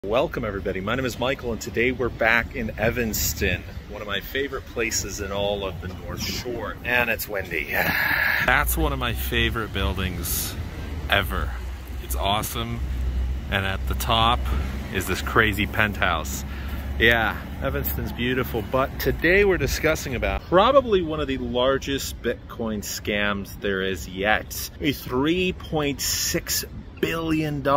Welcome everybody, my name is Michael and today we're back in Evanston, one of my favorite places in all of the North Shore, and it's windy. That's one of my favorite buildings ever. It's awesome, and at the top is this crazy penthouse. Yeah, Evanston's beautiful, but today we're discussing about probably one of the largest Bitcoin scams there is yet. A $3.6 billion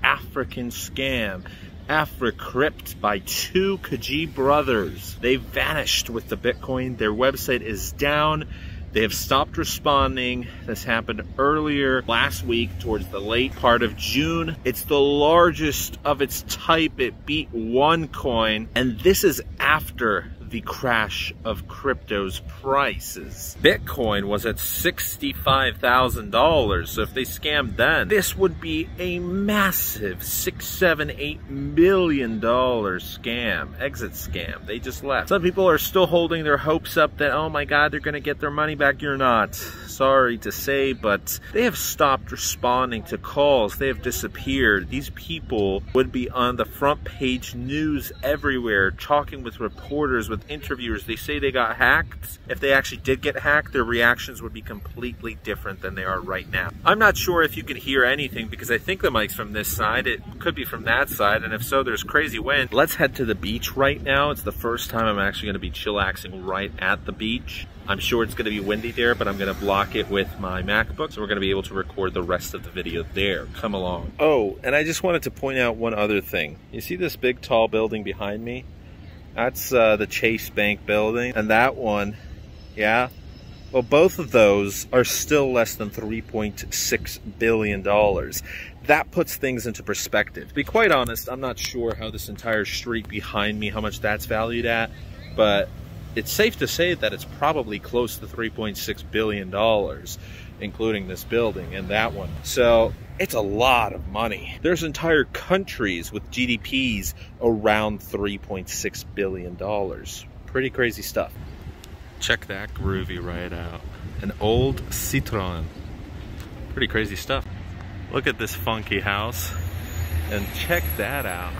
African scam. Africrypt by two Khaji brothers. They vanished with the Bitcoin. Their website is down. They have stopped responding. This happened earlier last week towards the late part of June. It's the largest of its type. It beat OneCoin, and this is after the crash of crypto's prices. Bitcoin was at $65,000, so if they scammed then, this would be a massive $6-8 million scam, exit scam. They just left. Some people are still holding their hopes up that, oh my God, they're gonna get their money back. You're not. Sorry to say, but they have stopped responding to calls. They have disappeared. These people would be on the front page news everywhere, talking with reporters, with interviewers. They say they got hacked. If they actually did get hacked, their reactions would be completely different than they are right now. I'm not sure if you can hear anything because I think the mic's from this side. It could be from that side, and if so, there's crazy wind. Let's head to the beach right now. It's the first time I'm actually going to be chillaxing right at the beach. I'm sure it's going to be windy there, but I'm going to block it with my MacBook, so we're going to be able to record the rest of the video there. Come along. Oh, and I just wanted to point out one other thing. You see this big tall building behind me? That's the Chase Bank building, and that one, yeah, well, both of those are still less than $3.6 billion. That puts things into perspective. To be quite honest, I'm not sure how this entire street behind me, how much that's valued at, but it's safe to say that it's probably close to $3.6 billion, including this building and that one. So it's a lot of money. There's entire countries with GDPs around $3.6 billion. Pretty crazy stuff. Check that groovy ride out. An old Citroen. Pretty crazy stuff. Look at this funky house and check that out.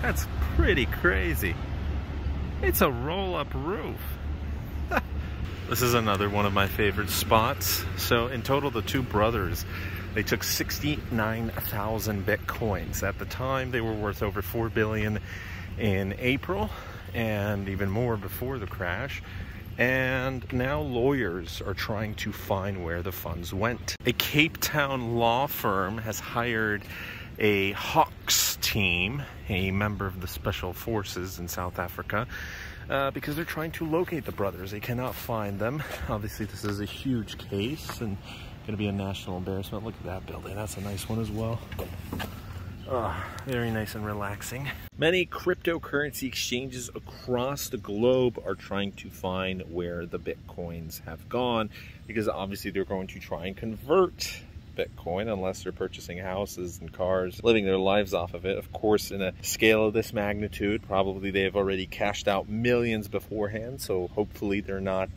That's pretty crazy. It's a roll-up roof. This is another one of my favorite spots. So in total, the two brothers, they took 69,000 Bitcoins. At the time, they were worth over $4 billion in April, and even more before the crash. And now lawyers are trying to find where the funds went. A Cape Town law firm has hired a Hawks team, a member of the Special Forces in South Africa, because they're trying to locate the brothers. They cannot find them. Obviously, this is a huge case and going to be a national embarrassment. Look at that building. That's a nice one as well. Very nice and relaxing. Many cryptocurrency exchanges across the globe are trying to find where the Bitcoins have gone, because obviously they're going to try and convert Bitcoin unless they're purchasing houses and cars, living their lives off of it. Of course, in a scale of this magnitude, probably they have already cashed out millions beforehand, so hopefully they're not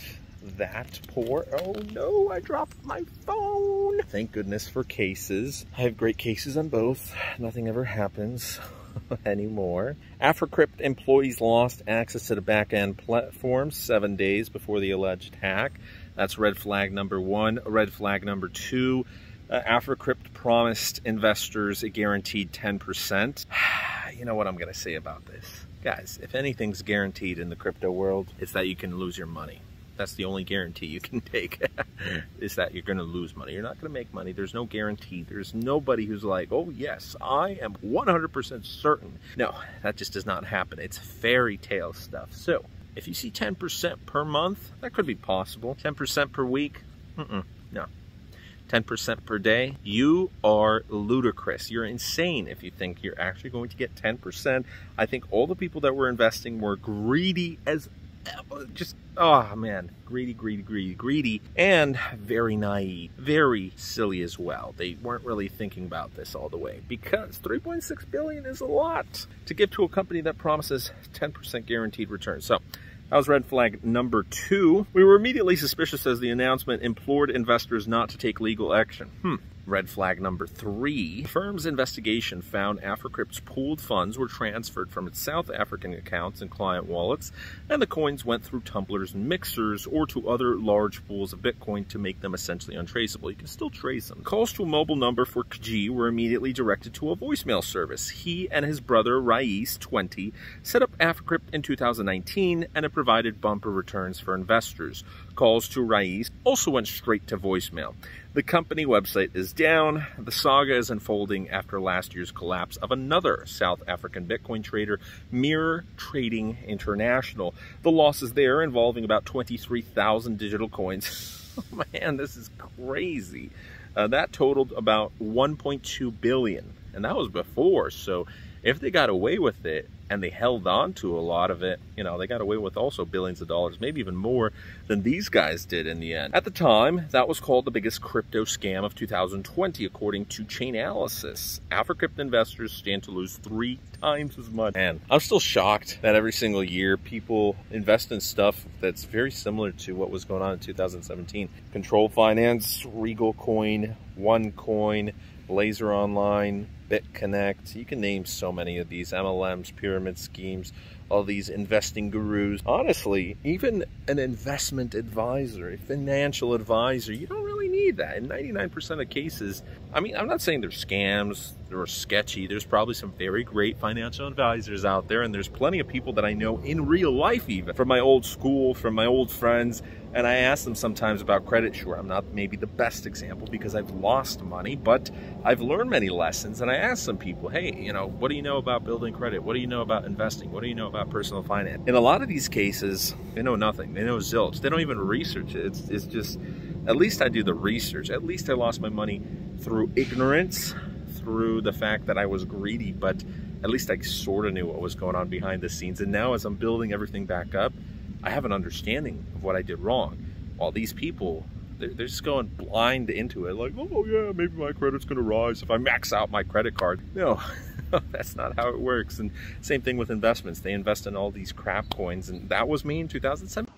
that poor. Oh no, I dropped my phone. Thank goodness for cases. I have great cases on both. Nothing ever happens anymore. Africrypt employees lost access to the back-end platform 7 days before the alleged hack. That's red flag number one. Red flag number two, Africrypt promised investors a guaranteed 10%. You know what I'm going to say about this? Guys, if anything's guaranteed in the crypto world, it's that you can lose your money. That's the only guarantee you can take, is that you're going to lose money. You're not going to make money. There's no guarantee. There's nobody who's like, oh yes, I am 100% certain. No, that just does not happen. It's fairy tale stuff. So if you see 10% per month, that could be possible. 10% per week? No. 10% per day? You are ludicrous. You're insane if you think you're actually going to get 10%. I think all the people that were investing were greedy as just, oh man, greedy, and very naive, very silly as well. They weren't really thinking about this all the way, because 3.6 billion is a lot to give to a company that promises 10% guaranteed return. So that was red flag number two. We were immediately suspicious as the announcement implored investors not to take legal action. Red flag number 3, the firm's investigation found AfriCrypt's pooled funds were transferred from its South African accounts and client wallets, and the coins went through tumblers and mixers or to other large pools of Bitcoin to make them essentially untraceable. You can still trace them. Calls to a mobile number for Kji were immediately directed to a voicemail service. He and his brother, Rais, 20, set up AfriCrypt in 2019, and it provided bumper returns for investors. Calls to Rais also went straight to voicemail. The company website is down. The saga is unfolding after last year's collapse of another South African Bitcoin trader, Mirror Trading International. The losses there involving about 23,000 digital coins. Oh man, this is crazy. That totaled about 1.2 billion, and that was before. So if they got away with it and they held on to a lot of it, you know, they got away with also billions of dollars, maybe even more than these guys did in the end. At the time, that was called the biggest crypto scam of 2020, according to Chainalysis. AfriCrypt investors stand to lose 3 times as much. And I'm still shocked that every single year people invest in stuff that's very similar to what was going on in 2017. Control Finance, Regal Coin, OneCoin, Blazer Online, BitConnect, you can name so many of these MLMs, pyramid schemes, all these investing gurus. Honestly, even an investment advisor, a financial advisor, you don't really need that. In 99% of cases, I mean, I'm not saying they're scams or sketchy. There's probably some very great financial advisors out there, and there's plenty of people that I know in real life, even from my old school, from my old friends, and I ask them sometimes about credit. Sure, I'm not maybe the best example because I've lost money, but I've learned many lessons, and I ask some people, hey, you know, what do you know about building credit? What do you know about investing? What do you know about personal finance? In a lot of these cases, they know nothing. They know zilch. They don't even research it. It's just, at least I do the research. At least I lost my money through ignorance, through the fact that I was greedy, but at least I sort of knew what was going on behind the scenes. And now as I'm building everything back up, I have an understanding of what I did wrong. While these people, they're just going blind into it, like, oh yeah, maybe my credit's gonna rise if I max out my credit card. No, that's not how it works. And same thing with investments. They invest in all these crap coins, and that was me in 2007.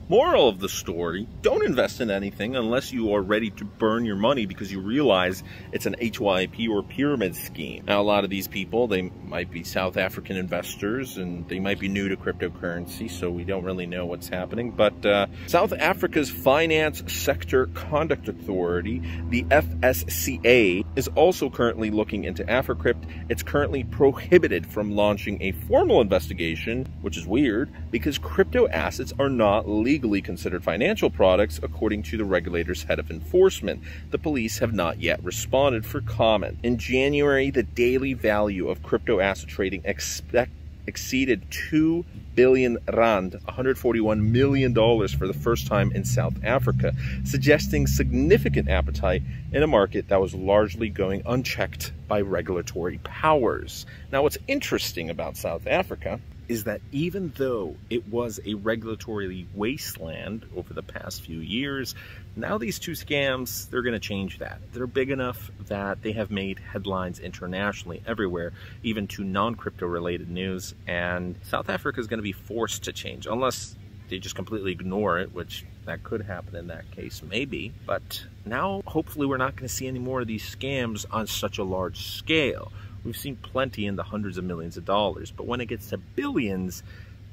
Moral of the story, don't invest in anything unless you are ready to burn your money because you realize it's an HYP or pyramid scheme. Now, a lot of these people, they might be South African investors and they might be new to cryptocurrency, so we don't really know what's happening. But South Africa's Finance Sector Conduct Authority, the FSCA, is also currently looking into AfriCrypt. It's currently prohibited from launching a formal investigation, which is weird because crypto assets are not legally considered financial products, according to the regulator's head of enforcement. The police have not yet responded for comment. In January, the daily value of crypto asset trading exceeded 2 billion rand, $141 million for the first time in South Africa, suggesting significant appetite in a market that was largely going unchecked by regulatory powers. Now, what's interesting about South Africa is that even though it was a regulatory wasteland over the past few years, now these two scams, they're going to change that. They're big enough that they have made headlines internationally everywhere, even to non-crypto related news, and South Africa is going to be forced to change, unless they just completely ignore it, which that could happen in that case, maybe. But now, hopefully, we're not going to see any more of these scams on such a large scale. We've seen plenty in the hundreds of millions of dollars, but when it gets to billions,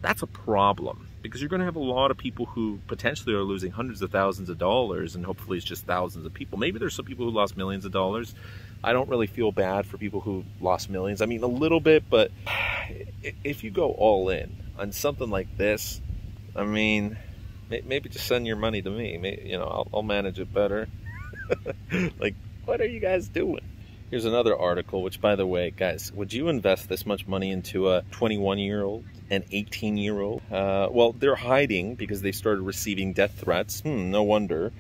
that's a problem, because you're going to have a lot of people who potentially are losing hundreds of thousands of dollars, and hopefully it's just thousands of people. Maybe there's some people who lost millions of dollars. I don't really feel bad for people who lost millions. I mean, a little bit, but if you go all in on something like this, I mean, maybe just send your money to me. Maybe, you know, I'll manage it better. Like, what are you guys doing? Here's another article, which, by the way, guys, would you invest this much money into a 21-year-old, an 18-year-old? Well, they're hiding because they started receiving death threats. No wonder,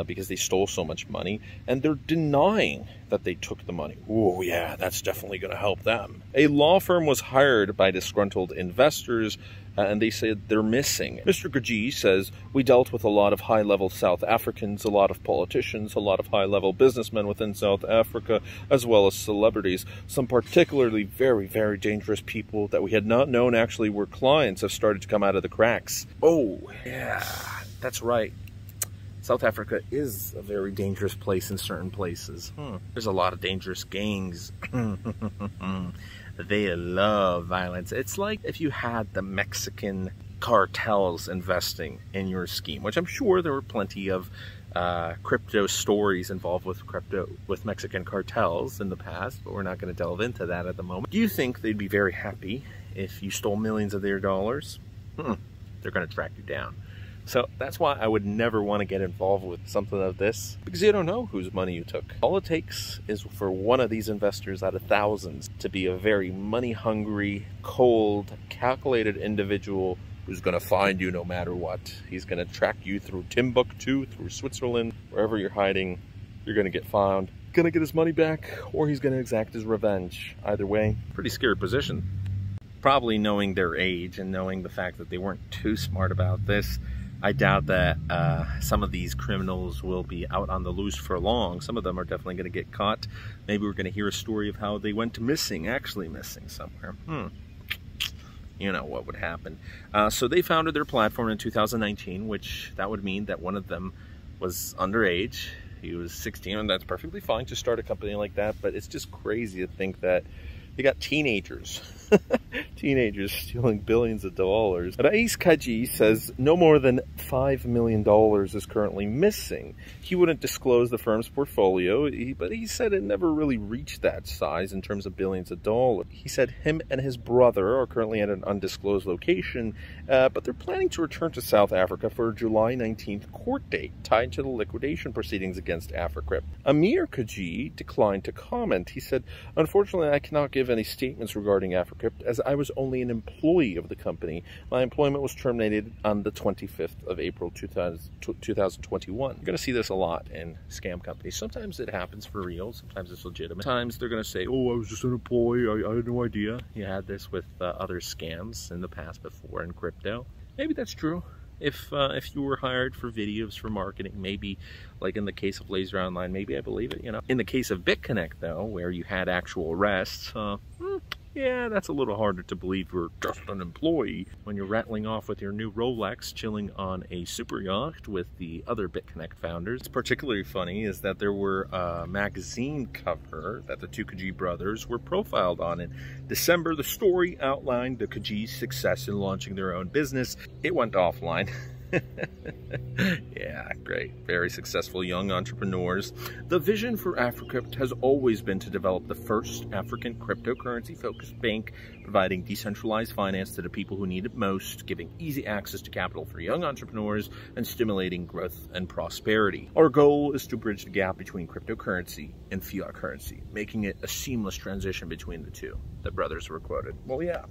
because they stole so much money. And they're denying that they took the money. Oh, yeah, that's definitely going to help them. A law firm was hired by disgruntled investors, and they said they're missing. Mr. Kji says, we dealt with a lot of high-level South Africans, a lot of politicians, a lot of high-level businessmen within South Africa, as well as celebrities. Some particularly very, very dangerous people that we had not known actually were clients have started to come out of the cracks. Oh, yeah, that's right. South Africa is a very dangerous place in certain places. There's a lot of dangerous gangs. They love violence. It's like if you had the Mexican cartels investing in your scheme, which I'm sure there were plenty of crypto stories involved with Mexican cartels in the past, but we're not going to delve into that at the moment. Do you think they'd be very happy if you stole millions of their dollars? They're going to track you down. So that's why I would never want to get involved with something of this, because you don't know whose money you took. All it takes is for one of these investors out of thousands to be a very money-hungry, cold, calculated individual who's going to find you no matter what. He's going to track you through Timbuktu, through Switzerland, wherever you're hiding. You're going to get found, going to get his money back, or he's going to exact his revenge. Either way, pretty scary position. Probably knowing their age and knowing the fact that they weren't too smart about this, I doubt that some of these criminals will be out on the loose for long. Some of them are definitely going to get caught. Maybe we're going to hear a story of how they went missing, actually missing somewhere. You know what would happen. So they founded their platform in 2019, which that would mean that one of them was underage. He was 16, and that's perfectly fine to start a company like that, but it's just crazy to think that they got teenagers. Teenagers stealing billions of dollars. Rais Kaji says no more than $5 million is currently missing. He wouldn't disclose the firm's portfolio, but he said it never really reached that size in terms of billions of dollars. He said him and his brother are currently at an undisclosed location, but they're planning to return to South Africa for a July 19th court date tied to the liquidation proceedings against Africrypt. Amir Kaji declined to comment. He said, "Unfortunately, I cannot give any statements regarding Africrypt as I was only an employee of the company. My employment was terminated on the 25th of April 2021. You're going to see this a lot in scam companies. Sometimes it happens for real. Sometimes it's legitimate. Sometimes they're going to say, oh, I was just an employee. I had no idea. You had this with other scams in the past before in crypto. Maybe that's true. If you were hired for videos for marketing, maybe like in the case of Laser Online, maybe I believe it, you know. In the case of BitConnect, though, where you had actual arrests, yeah, that's a little harder to believe you're just an employee when you're rattling off with your new Rolex, chilling on a super yacht with the other BitConnect founders. What's particularly funny is that there were a magazine cover that the two Kaji brothers were profiled on. In December, the story outlined the Kaji's success in launching their own business. It went offline. Yeah, great. Very successful young entrepreneurs. The vision for Africrypt has always been to develop the first African cryptocurrency-focused bank, providing decentralized finance to the people who need it most, giving easy access to capital for young entrepreneurs, and stimulating growth and prosperity. Our goal is to bridge the gap between cryptocurrency and fiat currency, making it a seamless transition between the two. The brothers were quoted. Well, yeah.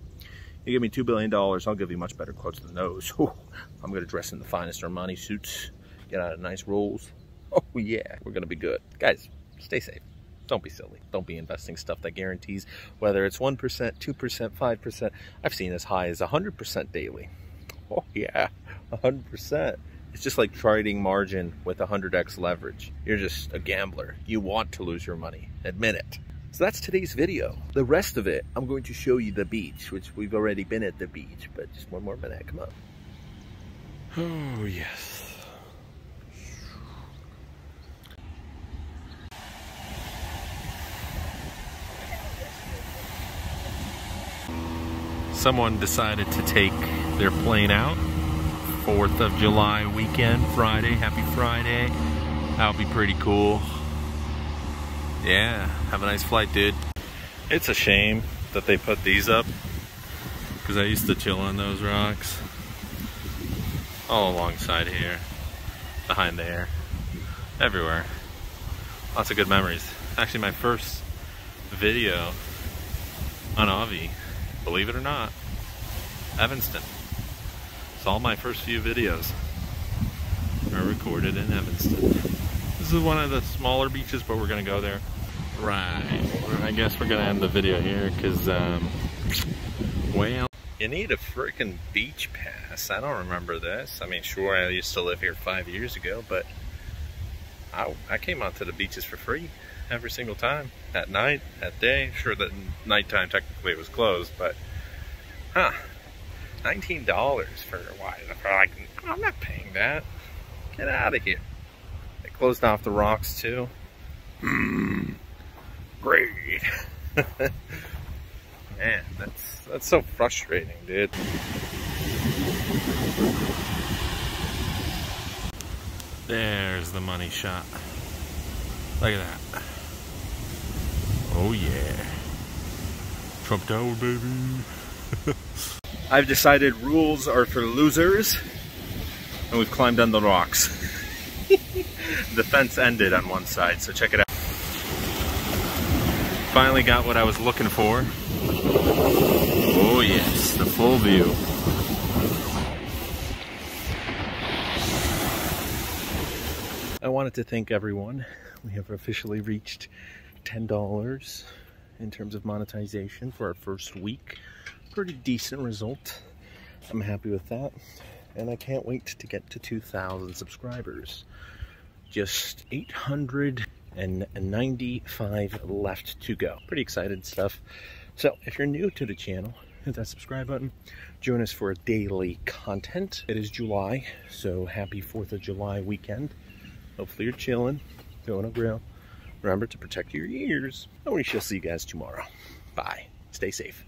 You give me $2 billion, I'll give you much better quotes than those. I'm going to dress in the finest Armani suits, get out of nice rolls. Oh yeah, we're going to be good. Guys, stay safe. Don't be silly. Don't be investing stuff that guarantees whether it's 1%, 2%, 5%. I've seen as high as 100% daily. Oh yeah, 100%. It's just like trading margin with 100x leverage. You're just a gambler. You want to lose your money. Admit it. So that's today's video. The rest of it, I'm going to show you the beach, which we've already been at the beach, but just one more minute, come on. Oh, yes. Someone decided to take their plane out. 4th of July weekend, Friday, happy Friday. That'll be pretty cool. Yeah, have a nice flight, dude. It's a shame that they put these up, because I used to chill on those rocks. All alongside here, behind there, everywhere. Lots of good memories. Actually, my first video on Avi, believe it or not, Evanston. It's all my first few videos are recorded in Evanston. This is one of the smaller beaches, but we're gonna go there. Right, I guess we're gonna end the video here, because, well, you need a freaking beach pass. I don't remember this. I mean, sure, I used to live here 5 years ago, but I came out to the beaches for free every single time. At night, at day. Sure, that nighttime technically it was closed, but, $19 for why? I'm not paying that. Get out of here. Closed off the rocks too. Great. Man, that's so frustrating, dude. There's the money shot. Look at that. Oh yeah. Trump Tower, baby. I've decided rules are for losers, and we've climbed on the rocks. The fence ended on one side, so check it out. Finally got what I was looking for. Oh yes, the full view. I wanted to thank everyone. We have officially reached $10 in terms of monetization for our first week. Pretty decent result. I'm happy with that. And I can't wait to get to 2,000 subscribers. Just 895 left to go. Pretty excited stuff. So if you're new to the channel, hit that subscribe button. Join us for daily content. It is July, so happy 4th of July weekend. Hopefully you're chilling, going to grill. Remember to protect your ears. And we shall see you guys tomorrow. Bye. Stay safe.